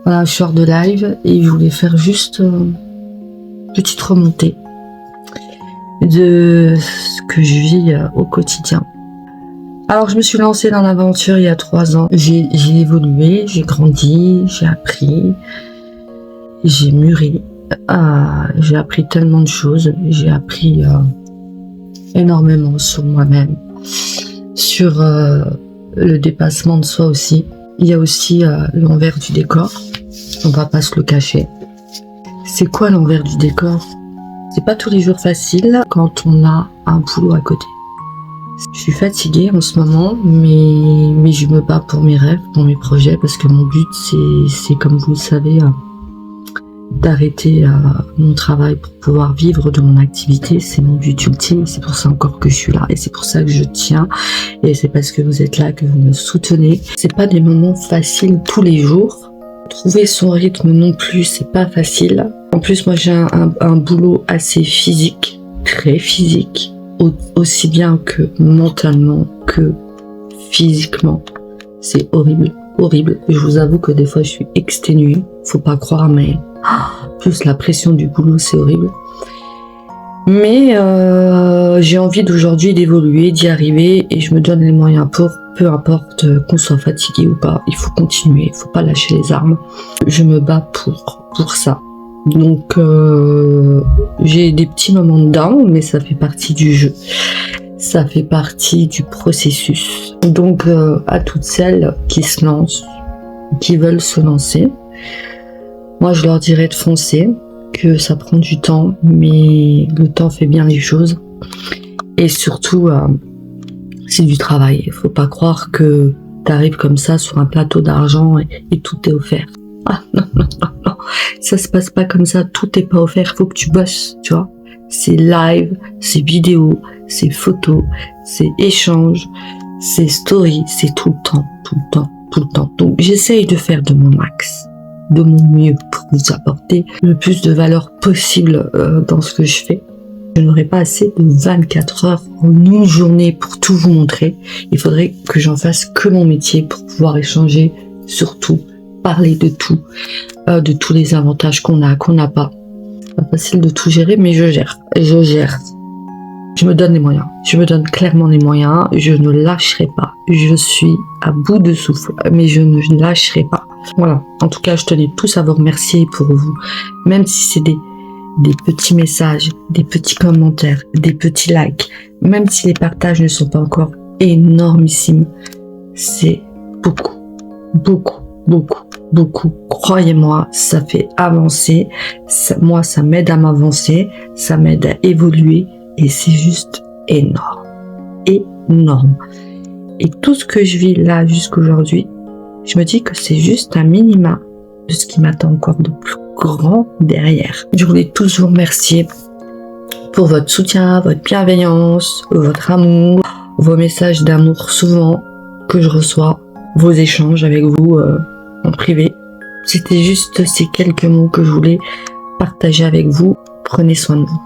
Voilà, je sors de live et je voulais faire juste une petite remontée de ce que je vis au quotidien. Alors, je me suis lancée dans l'aventure il y a 3 ans. J'ai évolué, j'ai grandi, j'ai appris, j'ai mûri. J'ai appris tellement de choses. J'ai appris énormément sur moi-même, sur le dépassement de soi aussi. Il y a aussi l'envers du décor. On va pas se le cacher. C'est quoi l'envers du décor? C'est pas tous les jours facile quand on a un boulot à côté. Je suis fatiguée en ce moment, mais je me bats pour mes rêves, pour mes projets, parce que mon but, c'est comme vous le savez, d'arrêter mon travail pour pouvoir vivre de mon activité. C'est mon but ultime, c'est pour ça encore que je suis là, et c'est pour ça que je tiens, et c'est parce que vous êtes là que vous me soutenez. C'est pas des moments faciles tous les jours. Trouver son rythme non plus, c'est pas facile. En plus, moi j'ai un boulot assez physique, très physique, aussi bien que mentalement que physiquement. C'est horrible, horrible. Je vous avoue que des fois je suis exténuée, faut pas croire, mais plus la pression du boulot, c'est horrible. Mais j'ai envie d'aujourd'hui d'évoluer, d'y arriver, et je me donne les moyens pour, peu importe qu'on soit fatigué ou pas, il faut continuer, il faut pas lâcher les armes. Je me bats pour ça. Donc j'ai des petits moments de down, mais ça fait partie du jeu. Ça fait partie du processus. Donc à toutes celles qui se lancent, qui veulent se lancer, moi je leur dirais de foncer, que ça prend du temps, mais le temps fait bien les choses. Et surtout, c'est du travail. Il faut pas croire que tu arrives comme ça sur un plateau d'argent et tout est offert. Ah non, non, non, non. Ça se passe pas comme ça, tout est pas offert, faut que tu bosses, tu vois. C'est live, c'est vidéo, c'est photo, c'est échange, c'est story, c'est tout le temps, tout le temps, tout le temps. Donc j'essaye de faire de mon max, de mon mieux pour vous apporter le plus de valeur possible dans ce que je fais. Je n'aurai pas assez de 24 heures en une journée pour tout vous montrer. Il faudrait que j'en fasse que mon métier pour pouvoir échanger sur tout, parler de tout, de tous les avantages qu'on a, qu'on n'a pas. C'est pas facile de tout gérer, mais je gère. Je me donne les moyens. Je me donne clairement les moyens. Je ne lâcherai pas. Je suis à bout de souffle, mais je ne lâcherai pas. Voilà. En tout cas, je tenais tous à vous remercier pour vous. Même si c'est des petits messages, des petits commentaires, des petits likes, même si les partages ne sont pas encore énormissimes, c'est beaucoup, beaucoup, beaucoup, beaucoup. Croyez-moi, ça fait avancer. Moi, ça m'aide à m'avancer, ça m'aide à évoluer, et c'est juste énorme. Énorme. Et tout ce que je vis là jusqu'aujourd'hui, je me dis que c'est juste un minima de ce qui m'attend encore de plus grand derrière. Je voulais tous vous remercier pour votre soutien, votre bienveillance, votre amour, vos messages d'amour souvent que je reçois, vos échanges avec vous en privé. C'était juste ces quelques mots que je voulais partager avec vous. Prenez soin de vous.